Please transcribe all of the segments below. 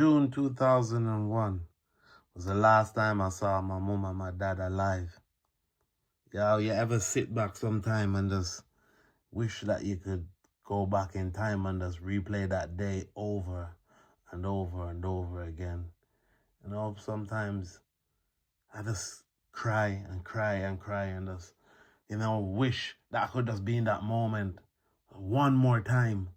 June 2001 was the last time I saw my mom and my dad alive. Yeah, you ever sit back sometime and just wish that you could go back in time and just replay that day over and over and over again? Sometimes I just cry and cry and cry and just, wish that I could just be in that moment one more time.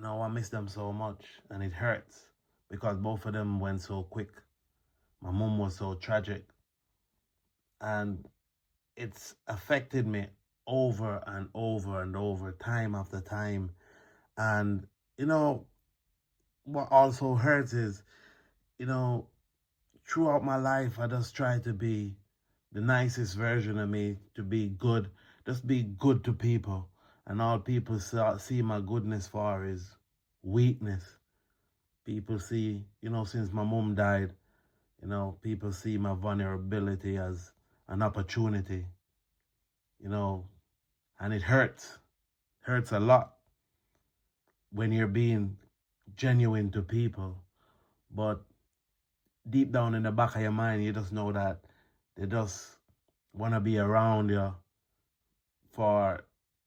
I miss them so much and it hurts because both of them went so quick. My mom was so tragic and it's affected me over and over and over, time after time. And, you know, what also hurts is, you know, throughout my life, I just try to be the nicest version of me, to be good, just be good to people. And all people see my goodness for is weakness. People see, since my mom died, people see my vulnerability as an opportunity, you know, and it hurts a lot when you're being genuine to people. But deep down in the back of your mind, you just know that they just want to be around you for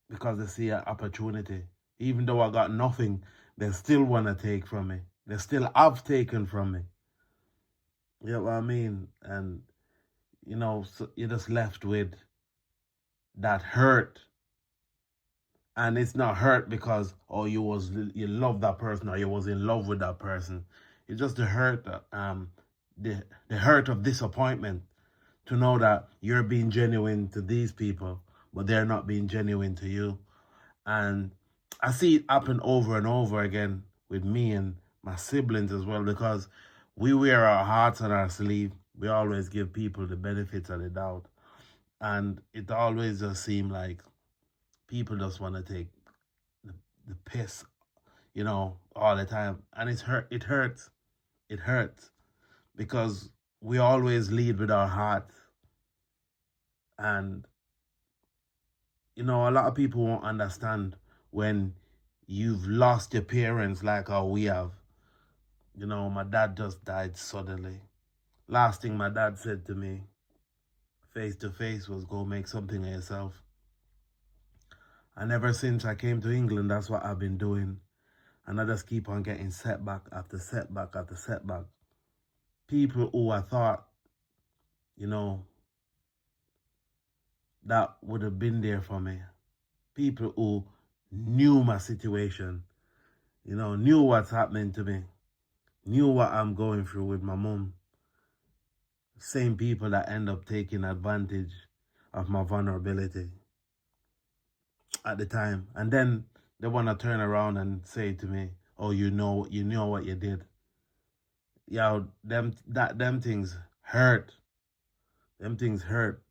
because they see an opportunity. Even though I got nothing, they still want to take from me. They still have taken from me. You know what I mean? And, so you're just left with that hurt. And it's not hurt because you love that person or you was in love with that person. It's just the hurt, the hurt of disappointment, to know that you're being genuine to these people, but they're not being genuine to you. And I see it happen over and over again with me and my siblings as well, because we wear our hearts on our sleeve. We always give people the benefits of the doubt. And it always just seems like people just want to take the piss, all the time. And it hurts because we always lead with our hearts. And, a lot of people won't understand when you've lost your parents like how we have. My dad just died suddenly. Last thing my dad said to me, face to face, was go make something of yourself. And ever since I came to England, that's what I've been doing. And I just keep on getting setback after setback after setback. People who I thought, that would have been there for me. People who knew my situation, knew what's happening to me, knew what I'm going through with my mom. Same people that end up taking advantage of my vulnerability at the time. And then they want to turn around and say to me, oh, you know what you did. Them things hurt. Them things hurt,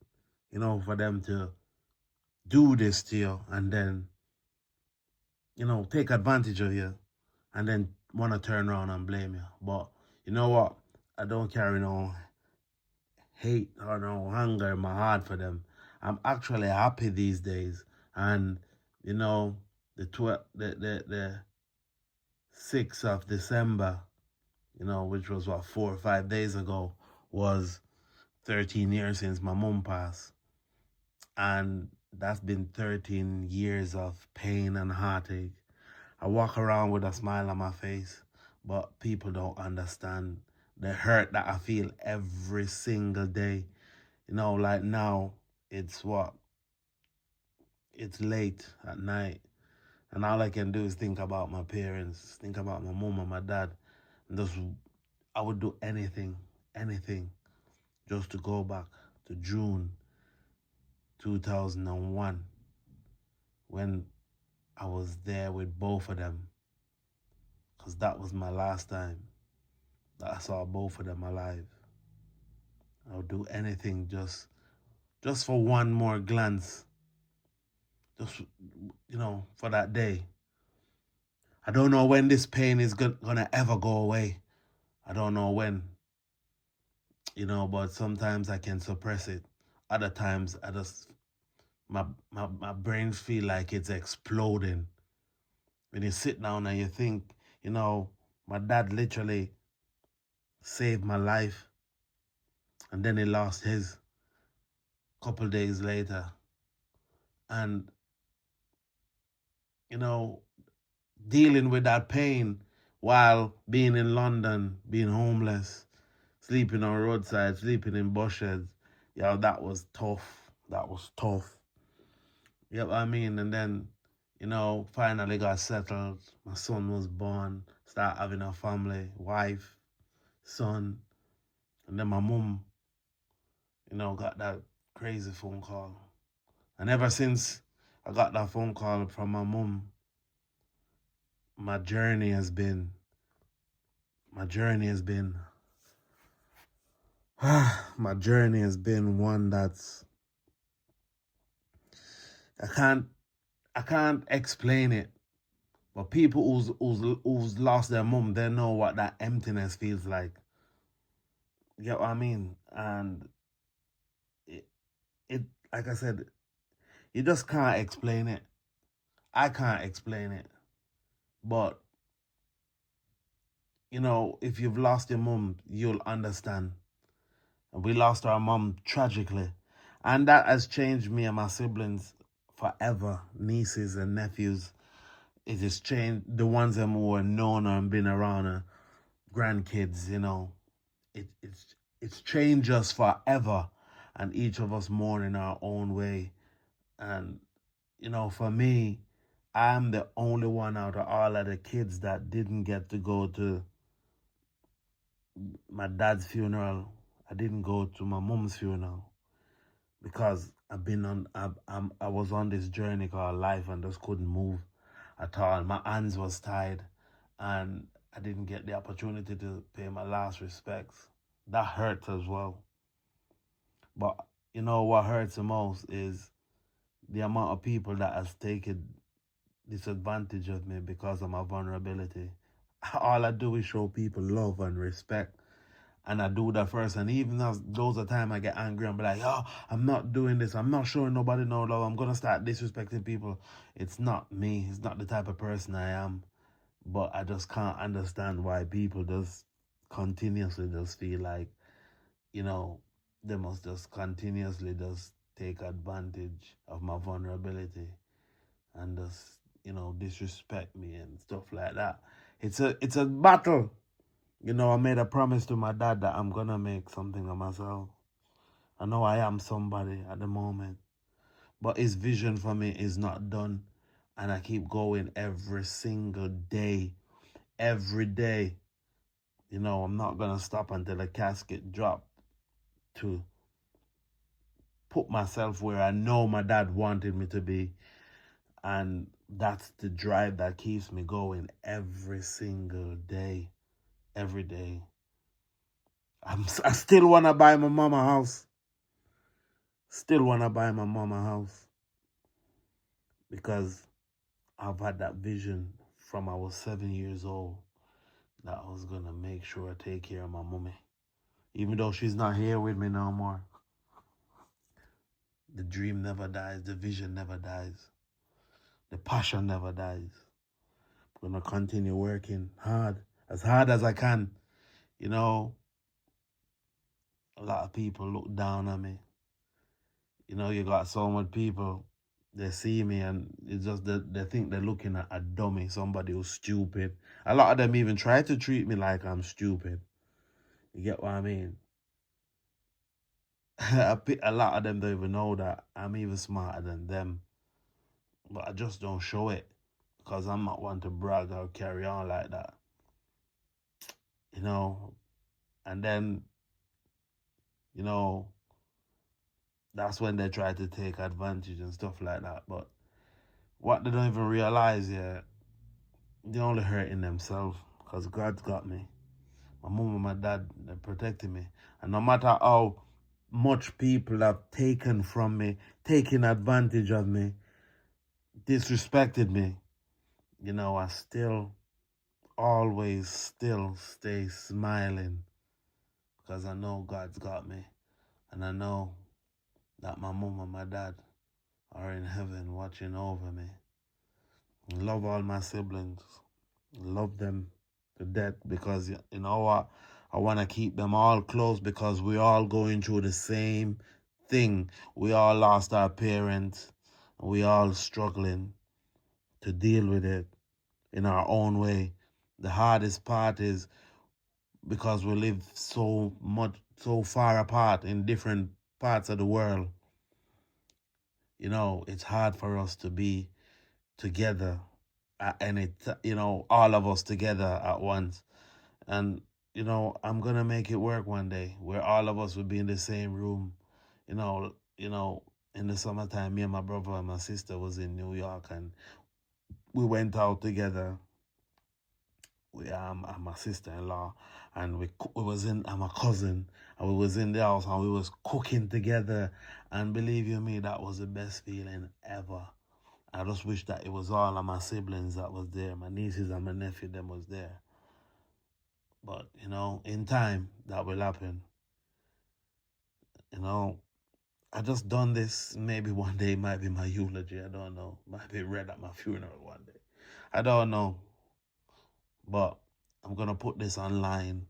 for them to do this to you and then, take advantage of you and then want to turn around and blame you. But you know what? I don't carry no hate or no anger in my heart for them. I'm actually happy these days. And, the 6th of December, which was 4 or 5 days ago, was 13 years since my mom passed. And that's been 13 years of pain and heartache. I walk around with a smile on my face, but people don't understand the hurt that I feel every single day. Like now, it's late at night, and all I can do is think about my parents, think about my mom and my dad. And I would do anything, just to go back to June 2001 when I was there with both of them, because that was my last time that I saw both of them alive. I would do anything just for one more glance, just for that day. I don't know when this pain is gonna ever go away. I don't know when, but sometimes I can suppress it. Other times I just my brain feel like it's exploding. When you sit down and you think, my dad literally saved my life, and then he lost his couple days later. And, you know, dealing with that pain while being in London, being homeless, sleeping on roadside, sleeping in bushes, that was tough. That was tough. You know what I mean? And then, finally got settled. My son was born, start having a family, wife, son. And then my mom, got that crazy phone call. And ever since I got that phone call from my mom, my journey has been, my journey has been, my journey has been one that's, I can't, I can't explain it. But people who's lost their mom, they know what that emptiness feels like. You get what I mean? And it, it like I said, you just can't explain it. I can't explain it. But if you've lost your mom, you'll understand. And we lost our mom tragically, and that has changed me and my siblings forever. Nieces and nephews, it has changed the ones that were known and been around her, grandkids. It's changed us forever, and each of us mourn in our own way. And for me, I'm the only one out of all of the kids that didn't get to go to my dad's funeral. I didn't go to my mom's funeral because I was on this journey called life and just couldn't move at all. My hands was tied, and I didn't get the opportunity to pay my last respects. That hurts as well. But what hurts the most is the amount of people that has taken disadvantage of me because of my vulnerability. All I do is show people love and respect. And I do that first. And even those are times I get angry and be like, oh, I'm not doing this. I'm not showing nobody no love. I'm going to start disrespecting people. It's not me. It's not the type of person I am. But I just can't understand why people just continuously just feel like, they must just continuously just take advantage of my vulnerability and just, disrespect me and stuff like that. It's a battle. I made a promise to my dad that I'm gonna make something of myself. I know I am somebody at the moment, but his vision for me is not done. And I keep going every single day. Every day. I'm not gonna stop until the casket drop to put myself where I know my dad wanted me to be. And that's the drive that keeps me going every single day. Every day. I still want to buy my mama a house. Still want to buy my mama a house. Because I've had that vision from I was 7 years old that I was going to make sure I take care of my mommy. Even though she's not here with me no more. The dream never dies. The vision never dies. The passion never dies. I'm going to continue working hard as I can. A lot of people look down on me. You got so much people, they see me and it's just that they think they're looking at a dummy, somebody who's stupid. A lot of them even try to treat me like I'm stupid. You get what I mean? A lot of them don't even know that I'm even smarter than them. But I just don't show it because I'm not one to brag or carry on like that. And then, you know, that's when they try to take advantage and stuff like that. But what they don't even realize, they're only hurting themselves because God's got me. My mom and my dad, they're protecting me. And no matter how much people have taken from me, taken advantage of me, disrespected me, I still always still stay smiling because I know God's got me. And I know that my mom and my dad are in heaven watching over me. I love all my siblings. Love them to death because you know what? I want to keep them all close because we're all going through the same thing. We all lost our parents. And we all struggling to deal with it in our own way. The hardest part is because we live so far apart in different parts of the world. You know, it's hard for us to be together and all of us together at once. And I'm gonna make it work one day where all of us will be in the same room. In the summertime, me and my brother and my sister was in New York, and we went out together. I'm my sister-in-law, and we was in. I'm a cousin, and we was in the house, and we was cooking together. And believe you me, that was the best feeling ever. I just wish that it was all of my siblings that was there, my nieces and my nephew them was there. But in time that will happen. I just done this. Maybe one day it might be my eulogy. I don't know. Might be read at my funeral one day. I don't know. But I'm gonna put this online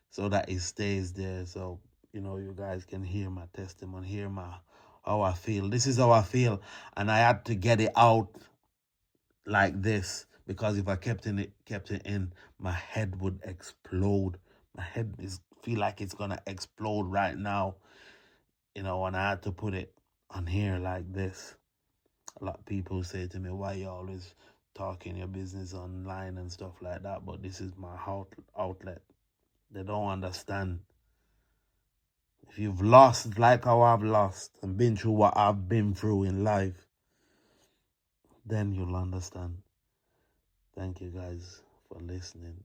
so that it stays there. So you guys can hear my testimony, hear how I feel. This is how I feel, and I had to get it out like this because if I kept it in, my head would explode. My head feel like it's gonna explode right now. And I had to put it on here like this. A lot of people say to me, why you always talking your business online and stuff like that? But this is my outlet. They don't understand. If you've lost like how I've lost and been through what I've been through in life, then you'll understand. Thank you guys for listening.